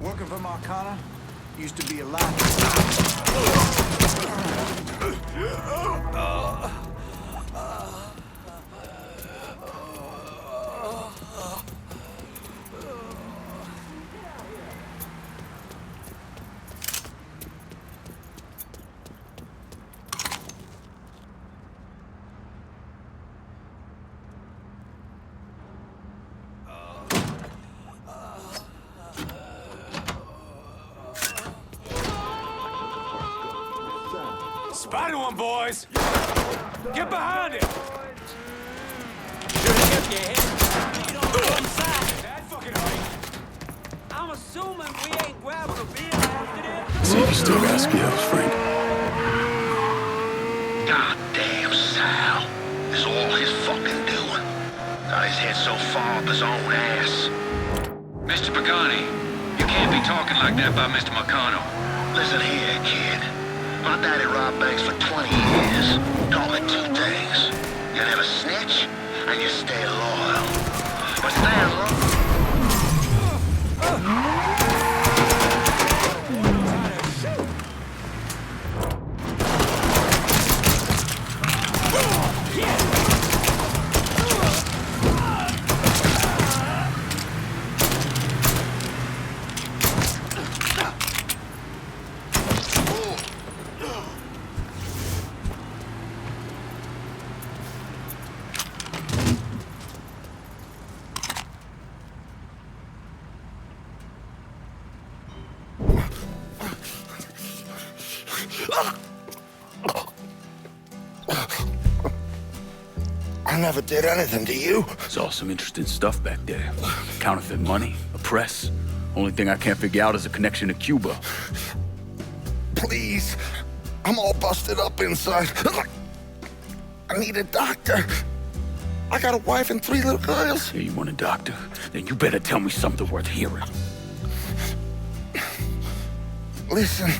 Working for Marcana used to be a lot. Spotted one, boys! Get behind it! Should've kept your head on one side. That fucking height! I'm assuming we ain't grabbing a beer after this. See if you still got skills, Frank. Goddamn Sal. It's all his fucking doing. Got his head so far up his own ass. Mr. Pagani, you can't be talking like that about Mr. Marcano. Listen here, kid. My daddy robbed banks for 20 years. Taught me two things. You never snitch, and you stay loyal. But staying loyal... I never did anything to you. Saw some interesting stuff back there. Counterfeit money, a press. Only thing I can't figure out is a connection to Cuba. Please. I'm all busted up inside. I need a doctor. I got a wife and 3 little girls. Yeah, you want a doctor? Then you better tell me something worth hearing. Listen,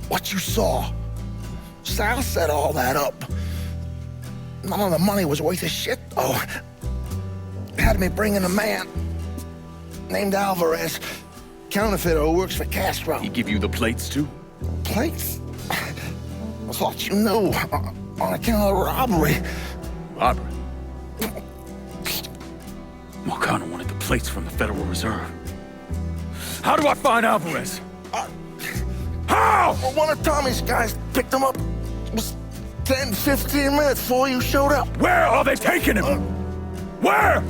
what you saw. Sal set all that up. None of the money was worth a shit, though. Had me bringing a man named Alvarez, counterfeiter who works for Castro. He give you the plates, too? Plates? I thought you knew. On account of robbery. Robbery? Marcano wanted the plates from the Federal Reserve. How do I find Alvarez? How? Well, one of Tommy's guys picked him up. It was 10, 15 minutes before you showed up. Where are they taking him? Where?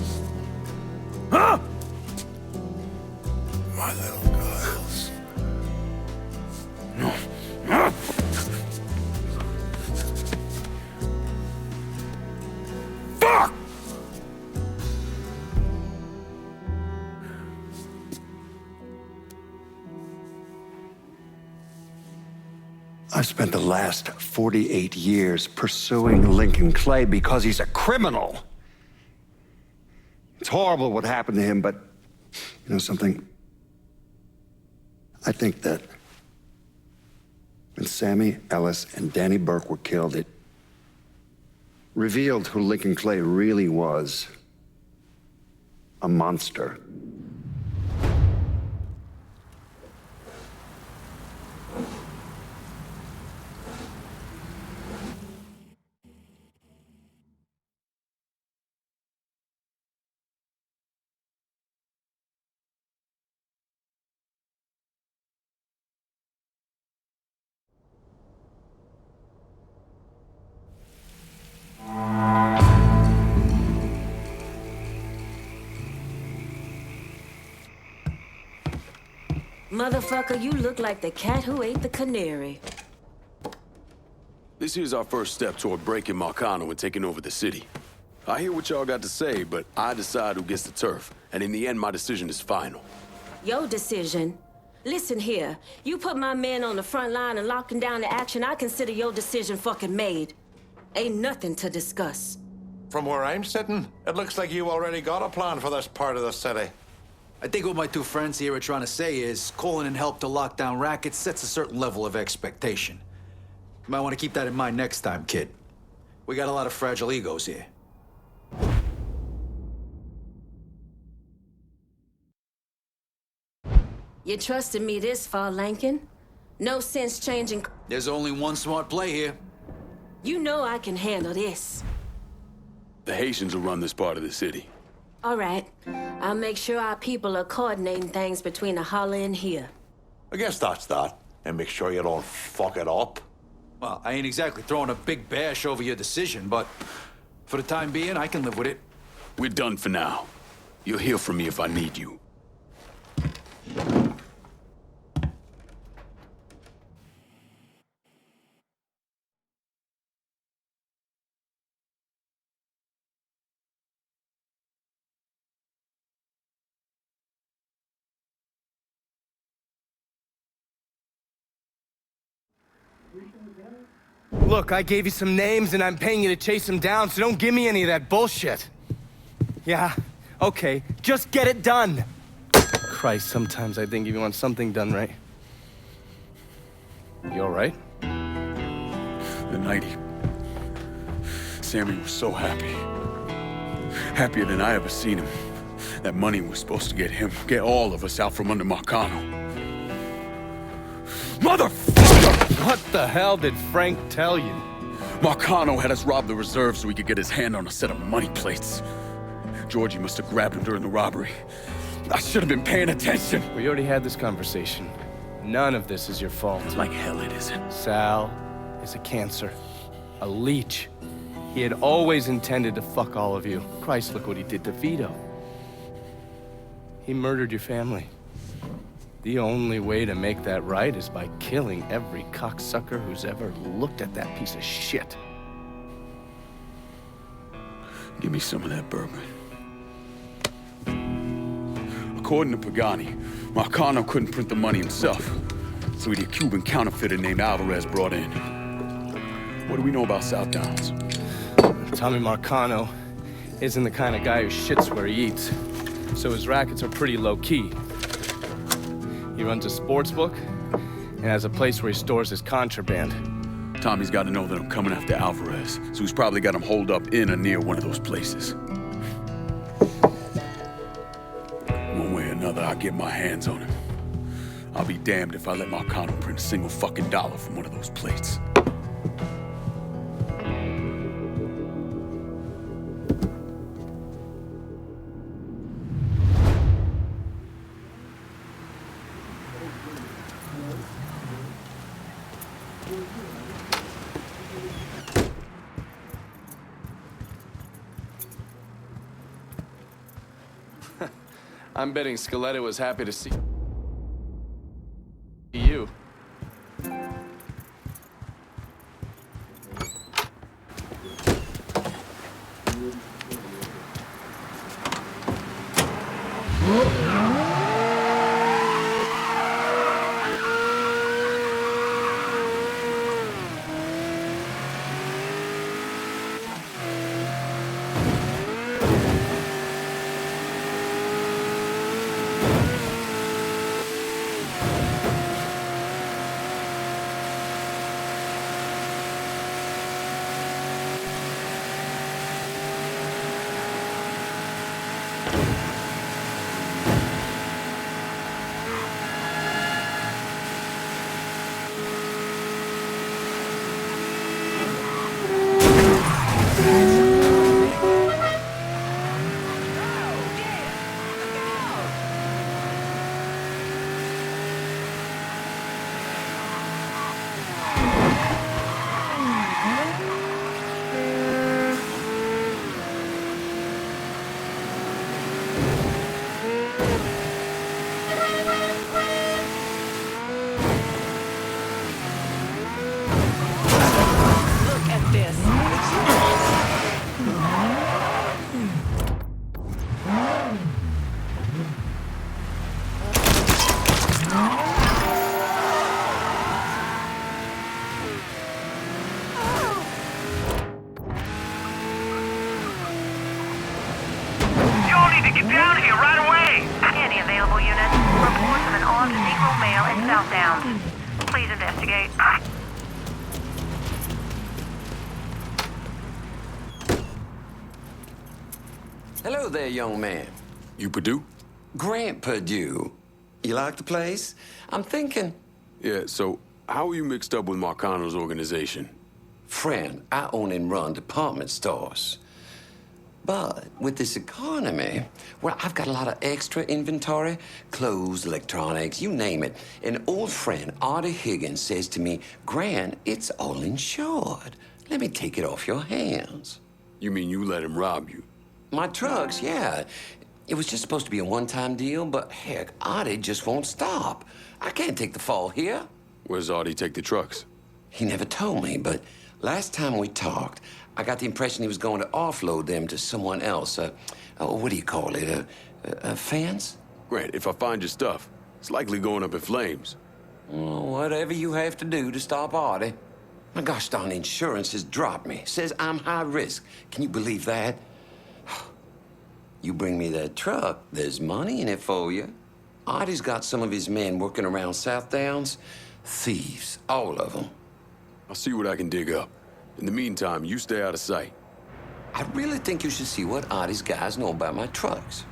Huh? My little girls. No. Huh? Fuck! I've spent the last 48 years pursuing Lincoln Clay because he's a criminal. It's horrible what happened to him, but you know something? I think that when Sammy Ellis and Danny Burke were killed, it revealed who Lincoln Clay really was. A monster. Motherfucker, you look like the cat who ate the canary. This here's our first step toward breaking Marcano and taking over the city. I hear what y'all got to say, but I decide who gets the turf. And in the end, my decision is final. Your decision? Listen here, you put my men on the front line and locking down the action, I consider your decision fucking made. Ain't nothing to discuss. From where I'm sitting, it looks like you already got a plan for this part of the city. I think what my two friends here are trying to say is calling in help to lock down rackets sets a certain level of expectation. You might want to keep that in mind next time, kid. We got a lot of fragile egos here. You trusted me this far, Lankin. No sense changing. There's only one smart play here. You know I can handle this. The Haitians will run this part of the city. All right. I'll make sure our people are coordinating things between the holler and here. I guess that's that. And make sure you don't fuck it up. Well, I ain't exactly throwing a big bash over your decision, but for the time being, I can live with it. We're done for now. You'll hear from me if I need you. Look, I gave you some names and I'm paying you to chase them down, so don't give me any of that bullshit. Yeah, okay, just get it done. Christ, sometimes I think if you want something done right. You all right? The night Sammy was so happy. Happier than I ever seen him. That money was supposed to get him, get all of us out from under Marcano. Motherfucker! What the hell did Frank tell you? Marcano had us rob the reserve so he could get his hand on a set of money plates. Georgie must have grabbed him during the robbery. I should have been paying attention. We already had this conversation. None of this is your fault. Like hell it isn't. Sal is a cancer. A leech. He had always intended to fuck all of you. Christ, look what he did to Vito. He murdered your family. The only way to make that right is by killing every cocksucker who's ever looked at that piece of shit. Give me some of that bourbon. According to Pagani, Marcano couldn't print the money himself, so he had a Cuban counterfeiter named Alvarez brought in. What do we know about South Downs? Tommy Marcano isn't the kind of guy who shits where he eats, so his rackets are pretty low-key. He runs a sports book and has a place where he stores his contraband. Tommy's got to know that I'm coming after Alvarez, so he's probably got him holed up in or near one of those places. One way or another, I'll get my hands on him. I'll be damned if I let Marcano print a single fucking dollar from one of those plates. I'm betting Scaletta was happy to see you. Hello there, young man. You Purdue? Grant Purdue. You like the place? I'm thinking... Yeah, so how are you mixed up with Marcano's organization? Friend, I own and run department stores. But with this economy, well, I've got a lot of extra inventory, clothes, electronics, you name it. An old friend, Artie Higgins, says to me, Grant, it's all insured. Let me take it off your hands. You mean you let him rob you? My trucks, yeah. It was just supposed to be a one-time deal, but heck, Artie just won't stop. I can't take the fall here. Where's Artie take the trucks? He never told me, but last time we talked, I got the impression he was going to offload them to someone else. What do you call it? Fans? Grant, if I find your stuff, it's likely going up in flames. Well, whatever you have to do to stop Artie. My gosh darn insurance has dropped me. Says I'm high risk. Can you believe that? You bring me that truck, there's money in it for you. Artie's got some of his men working around South Downs. Thieves, all of them. I'll see what I can dig up. In the meantime, you stay out of sight. I really think you should see what Artie's guys know about my trucks.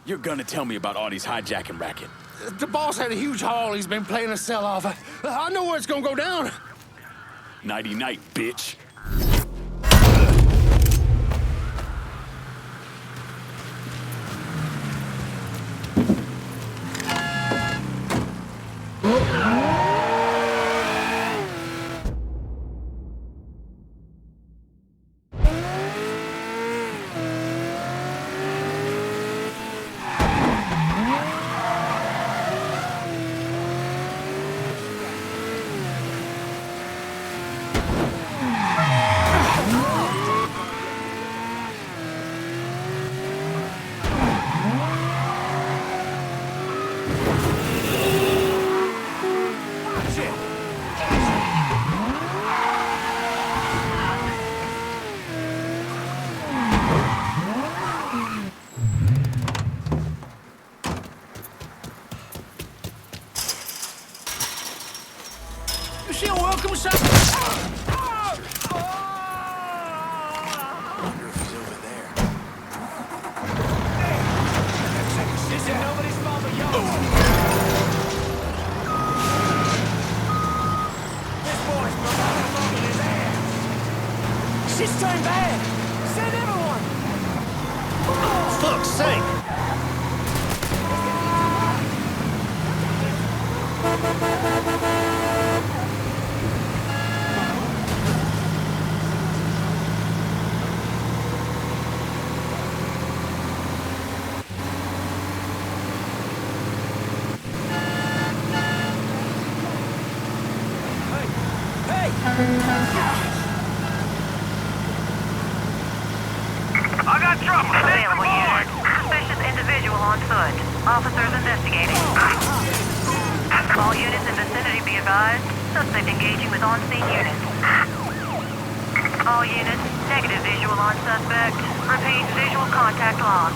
You're gonna tell me about Artie's hijacking racket. The boss had a huge haul he's been playing a sell-off. I know where it's gonna go down. Nighty-night, bitch. Shit's turned bad! Send everyone! Fuck's sake! I got trouble. Available unit. Suspicious individual on foot. Officers investigating. All units in vicinity be advised. Suspect engaging with on-scene units. All units, negative visual on suspect. Repeat, visual contact lost.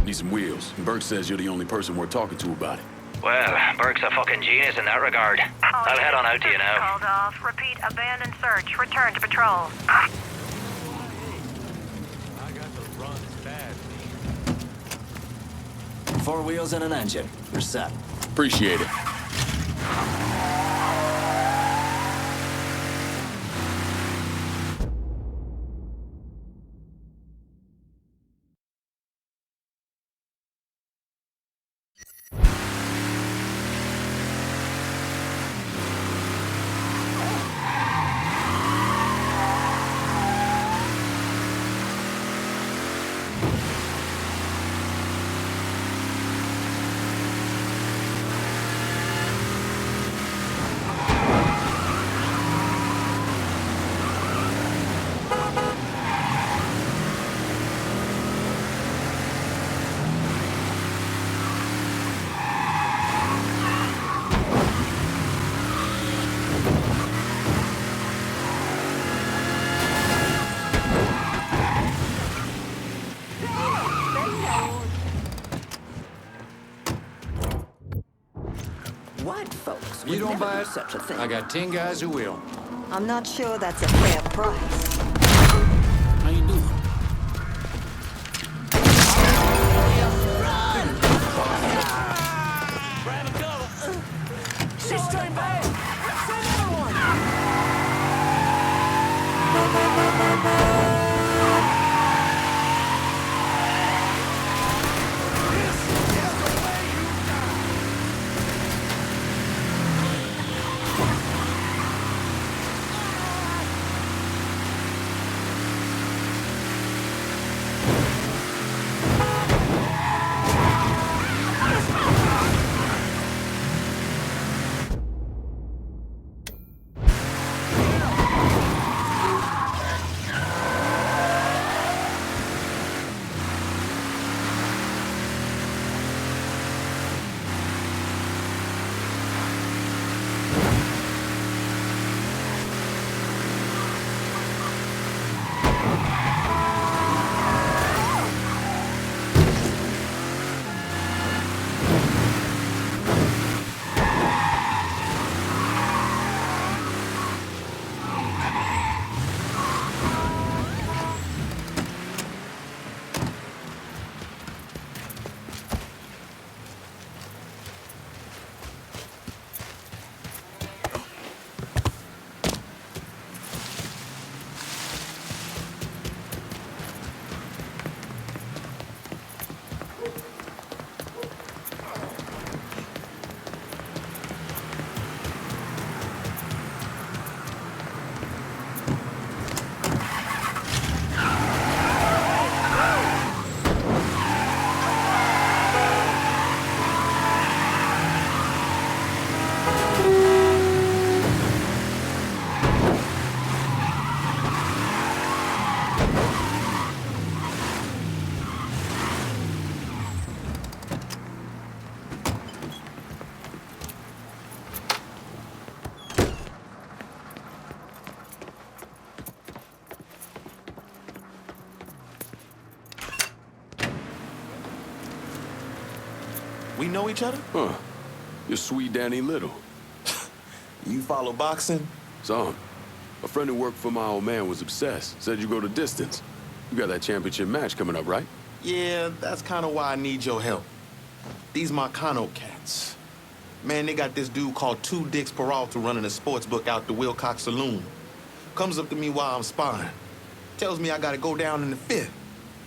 Need some wheels. And Burke says you're the only person we're talking to about it. Well, Burke's a fucking genius in that regard. I'll head on out to you now. Called off. Repeat, abandoned search. Return to patrol. I got the runs bad. 4 wheels and an engine. You're set. Appreciate it. White folks You would don't never buy do it? such a thing. I got 10 guys who will. I'm not sure that's a fair price. How you doing? She's straight back. Send another one. We know each other? Huh. You're sweet Danny Little. You follow boxing? Some. A friend who worked for my old man was obsessed. Said you go the distance. You got that championship match coming up, right? Yeah, that's kind of why I need your help. These Marcano cats. Man, they got this dude called Two Dicks Peralta running a sports book out the Wilcox Saloon. Comes up to me while I'm sparring. Tells me I gotta go down in the 5th.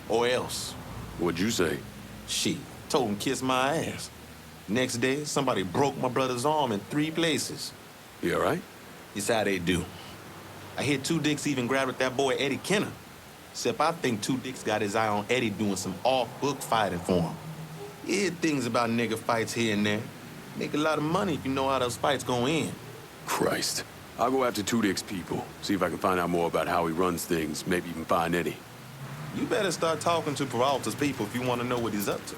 Or else. What'd you say? Shit. Told him kiss my ass. Next day, somebody broke my brother's arm in 3 places. You all right? It's how they do. I hear Two Dicks even grabbed at that boy Eddie Kenner. Except I think Two Dicks got his eye on Eddie doing some off-book fighting for him. You hear things about nigga fights here and there. Make a lot of money if you know how those fights go in. Christ. I'll go after Two Dick's people, see if I can find out more about how he runs things, maybe even find Eddie. You better start talking to Peralta's people if you want to know what he's up to.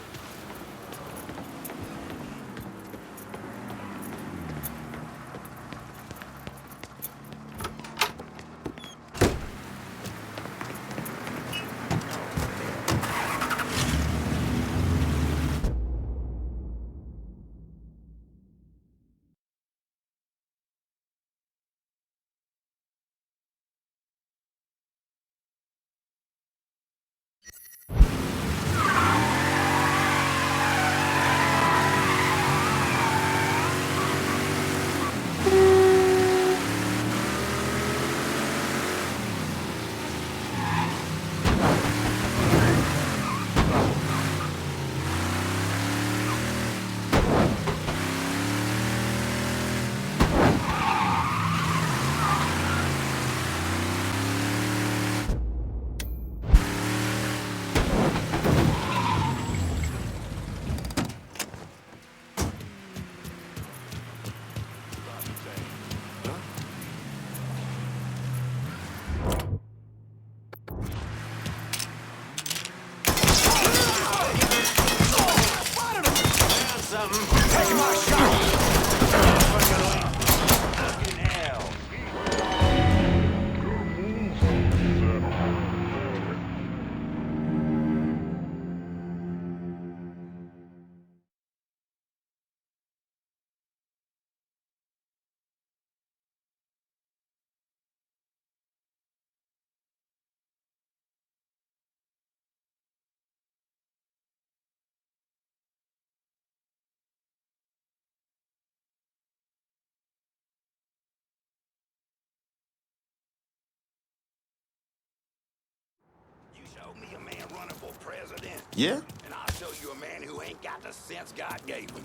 Yeah? And I'll show you a man who ain't got the sense God gave him.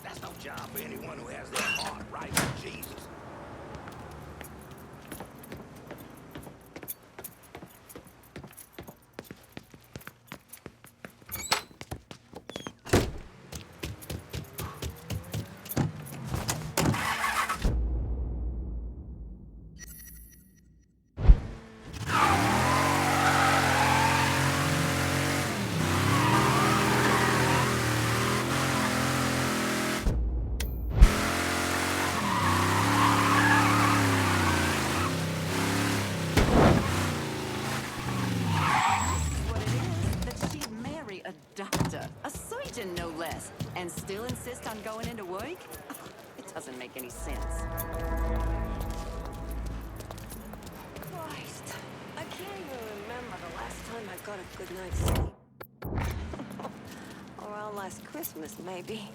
That's no job for anyone who has their heart right with Jesus. No less, and still insist on going into work? It doesn't make any sense. Christ, I can't even remember the last time I got a good night's sleep. Around last Christmas, maybe.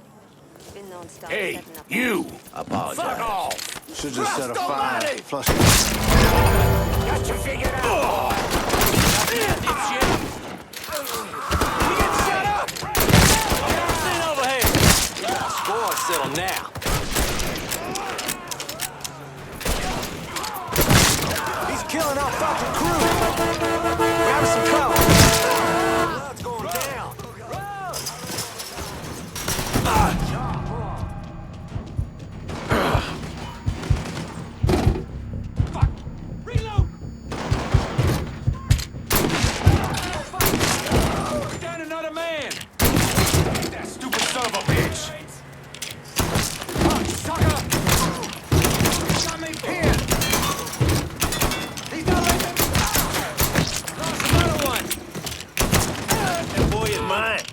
Been non-stop Hey, setting up. you! Apologize. Fuck off! Should just set a Trust fire. nobody! Flush Got you figured out, boy! Dipshit! You get shut up! Sit over here! Score settled now. He's killing our fucking crew. Grab some cover. Blood's going down. Fuck! Reload! We're down another man! That stupid son of a bitch! Sucker! Got me pinned! He's not letting me... Lost another one! That boy is mine!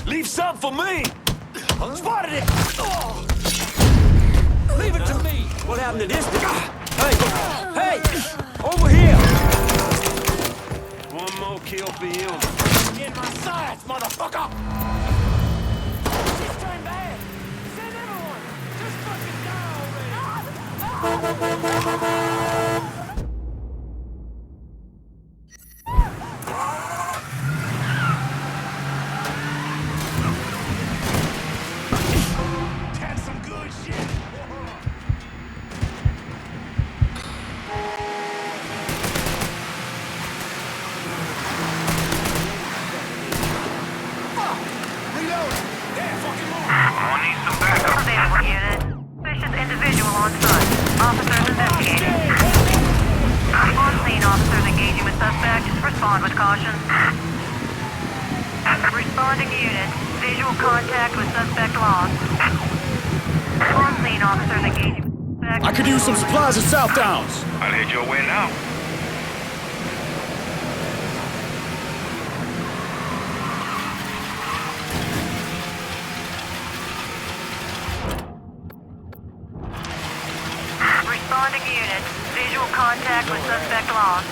Leave some for me! Spotted it! Leave it to me! What happened to this guy? Hey! Over here! One more kill for you. In my sights, motherfucker! She's turned bad! Send everyone! Just fucking die already! That's some good shit! Suspicious individual on foot. Officers investigating. On-scene officers engaging with suspect. Respond with caution. Responding unit. Visual contact with suspect lost. On-scene officers engaging with suspect. I could use some supplies at South Downs. I'll head your way now. Responding unit. Visual contact with suspect lost.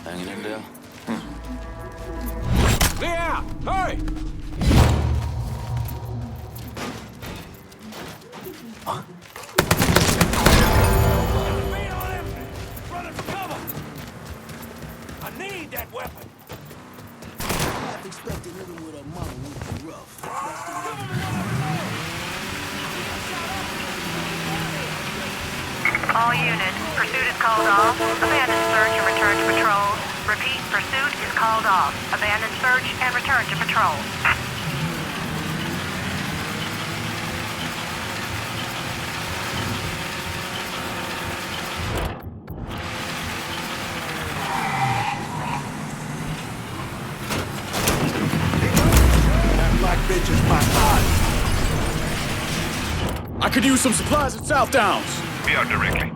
Hanging in there? Clear out! Hurry! Running for cover! I need that weapon! Half expected living with a mama would be rough. All units, pursuit is called off. Abandon search and return to patrol. Repeat, pursuit is called off. Abandon search and return to patrol. That black bitch is my body! I could use some supplies at South Downs. Be out directly.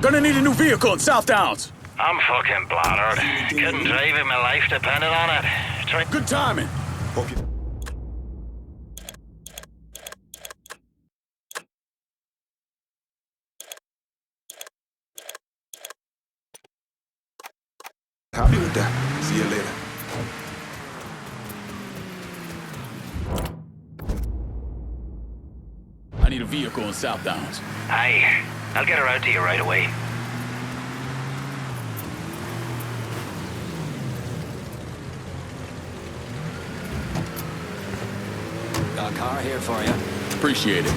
Gonna need a new vehicle in South Downs. I'm fucking bladdered. Couldn't drive if my life depended on it. Good timing. Happy with that. See you later. I need a vehicle in South Downs. Aye, I'll get her out to you right away. Got a car here for you. Appreciate it.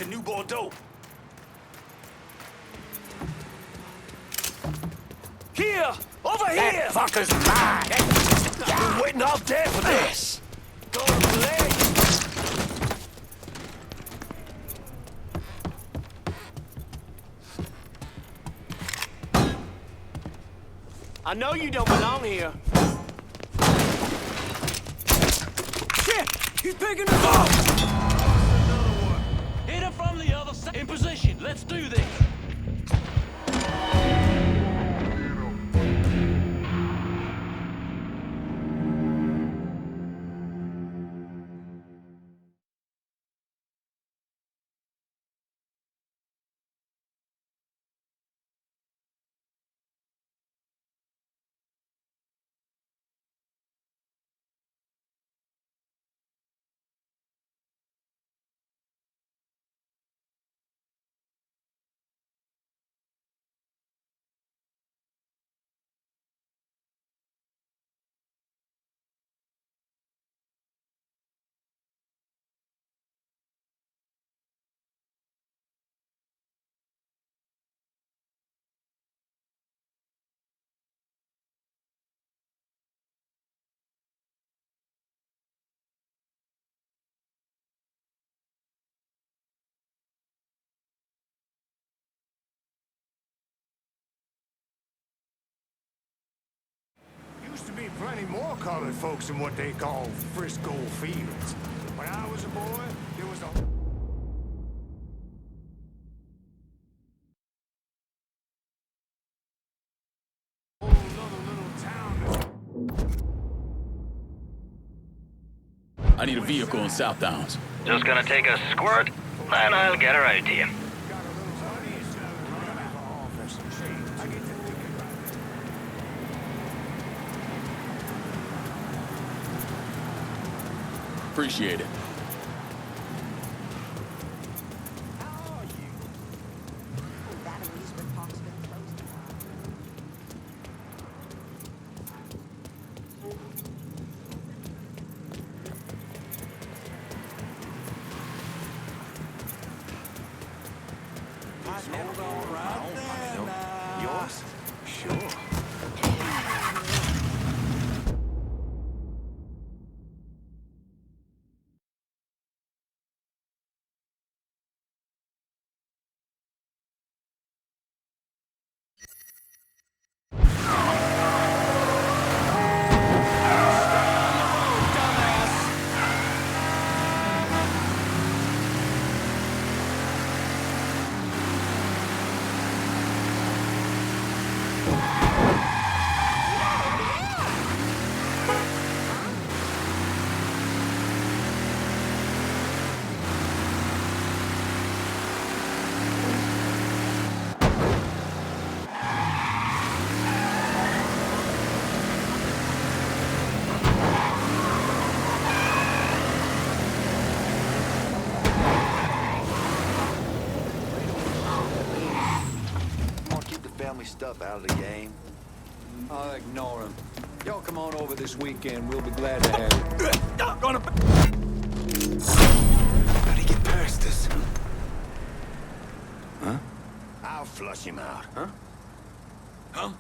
to New Bordeaux. Here! Over here! That fucker's mine! I've been waiting all day for this! Go to the leg! I know you don't belong here. Shit! He's picking us up! Hit him from the other side. In position. Let's do this. plenty more colored folks in what they call Frisco Fields. When I was a boy, there was a... I need a vehicle in South Downs. Just gonna take a squirt, and I'll get her out to you. Appreciate it. Hold on right there now. Yours? Sure. Family stuff out of the game. I'll ignore him. Y'all come on over this weekend. We'll be glad to have you. How'd he get past this? Huh? I'll flush him out. Huh? Huh?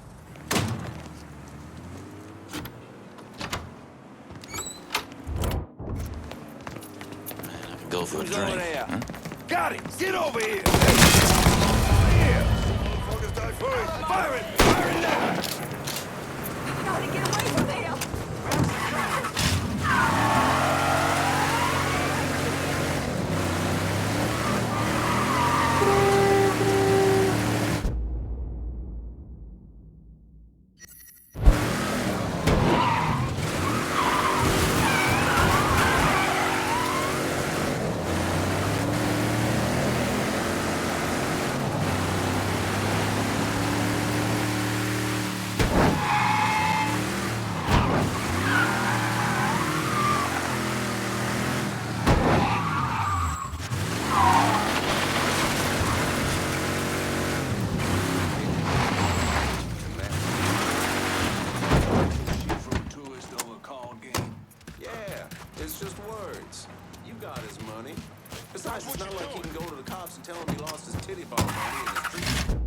Go for a drink. Huh? Got him! Get over here! Fire it! Fire it now! Gotta get away from there! Besides, it's not like he can go to the cops and tell them he lost his titty ball money in the street.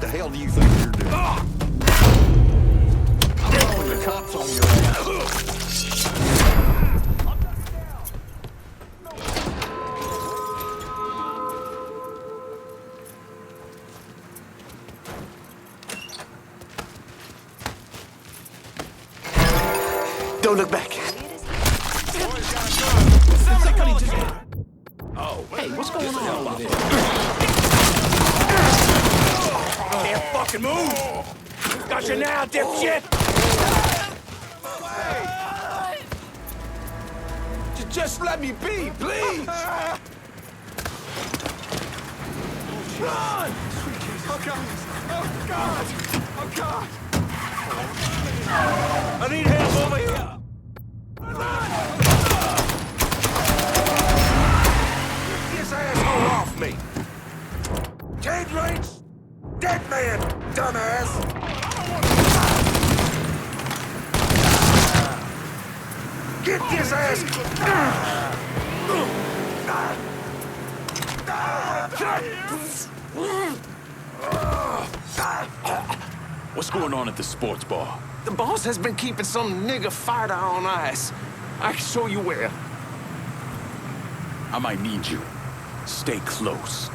the hell do you think you're doing? Dead when the cops on your ass. Don't look back. Oh, hey, what's going on over there? Can't fucking move! Got you now, dipshit! Just let me be, please! Run! Oh, God! Oh, God! Oh, God! I need help over here! Get this asshole off me! Cage range! Dead man, dumbass! Get this ass! What's going on at the sports bar? The boss has been keeping some nigga fighter on ice. I can show you where. I might need you. Stay close.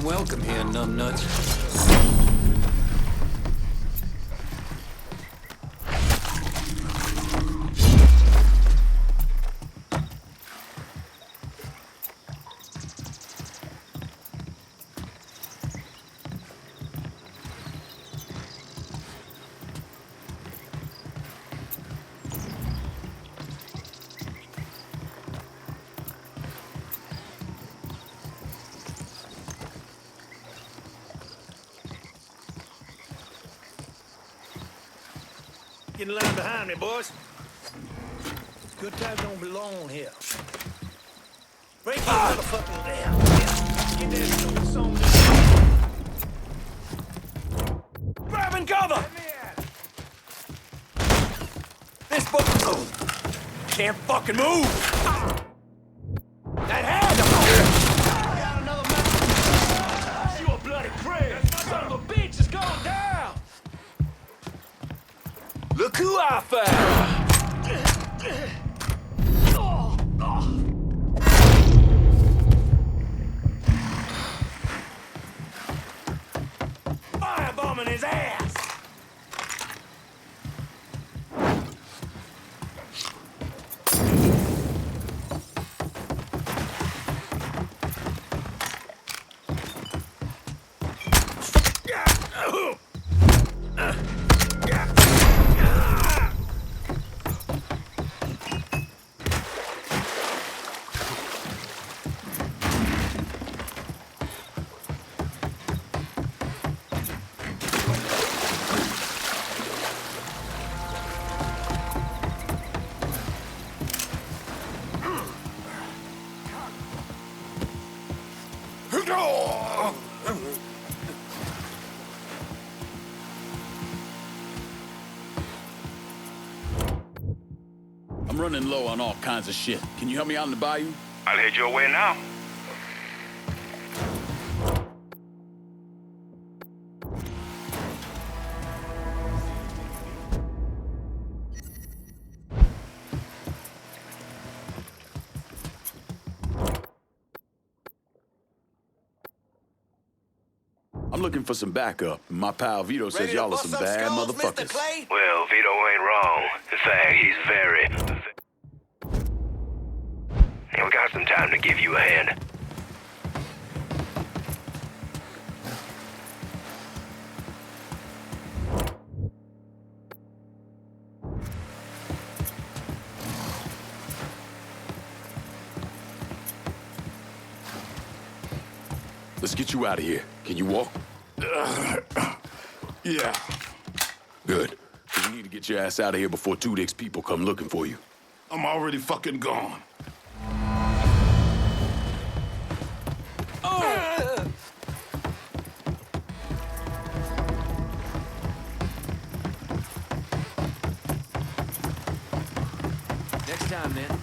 Welcome here, numbnuts. Get in line behind me, boys. Good times don't belong here. Break these motherfuckers down. Get that stupid song. Grabbing cover! This boat can't fucking move! That hand! Got another man. You a bloody prick. Son of a bitch is going down. Look who I found! Firebombing his ass. I'm running low on all kinds of shit. Can you help me out in the bayou? I'll head your way now. I'm looking for some backup. My pal Vito says y'all are some bad motherfuckers. Well, Vito ain't wrong. In fact, he's very... And we got some time to give you a hand. Let's get you out of here. Can you walk? Yeah. Good. 'Cause you need to get your ass out of here before Two Dick's people come looking for you. I'm already fucking gone. Next time, man.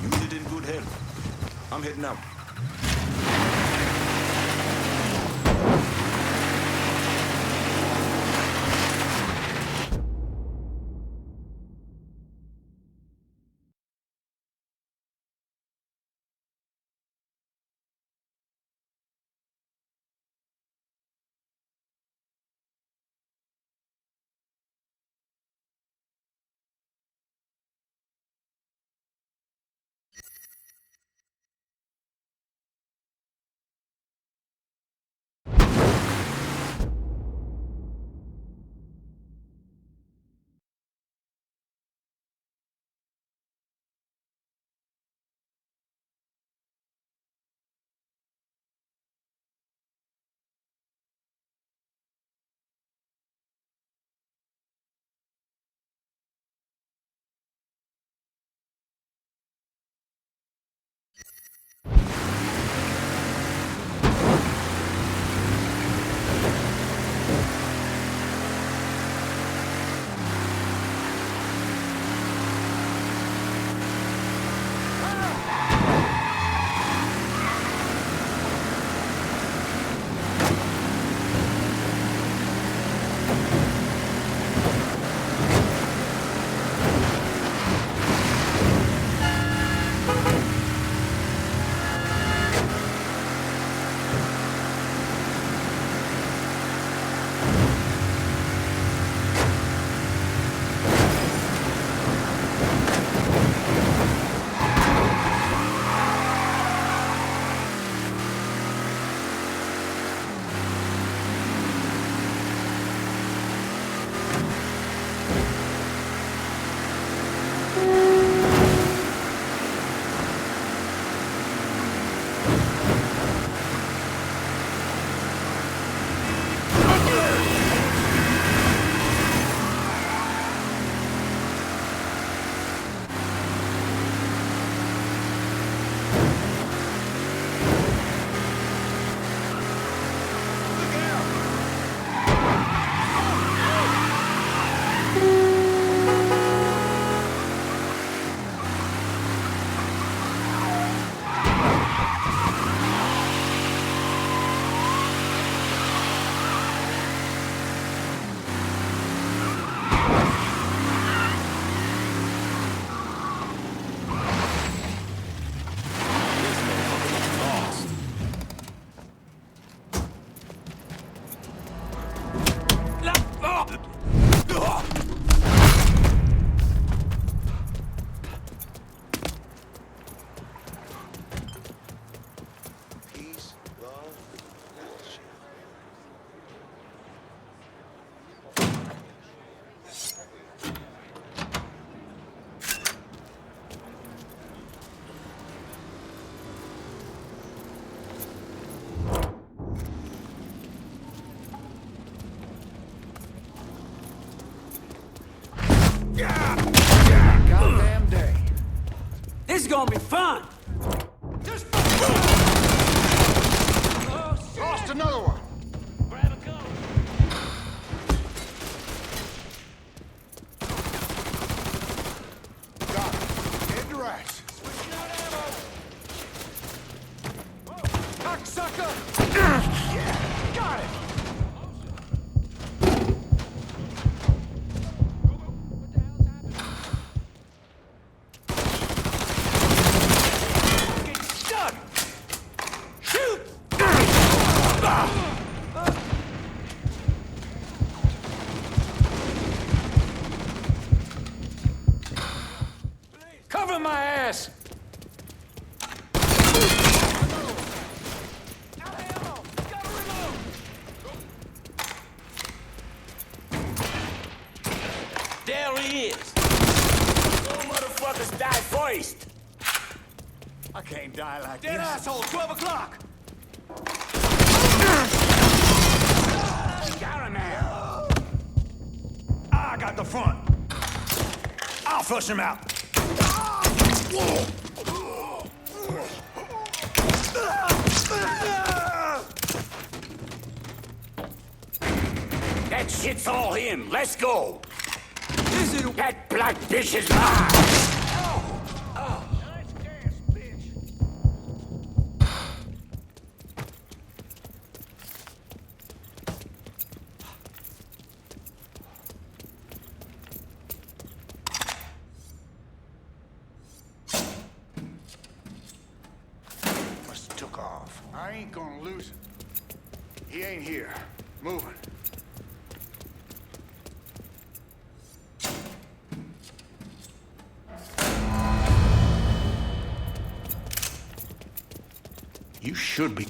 You did in good health. I'm heading out. is gonna be fun! Lost another one. Grab a coat. Got it. Head to right. Switching out ammo. Cocksucker! Yeah, got it. Get stuck! Shoot! Cover my ass! There he is! You motherfuckers die first! I can't die like Dead this. asshole, 12 o'clock! Got him now. I got the front. I'll flush him out. That shit's all him. Let's go. Is it? That black bitch is mine. Must have took off. I ain't gonna lose it. He ain't here. Moving. You should be.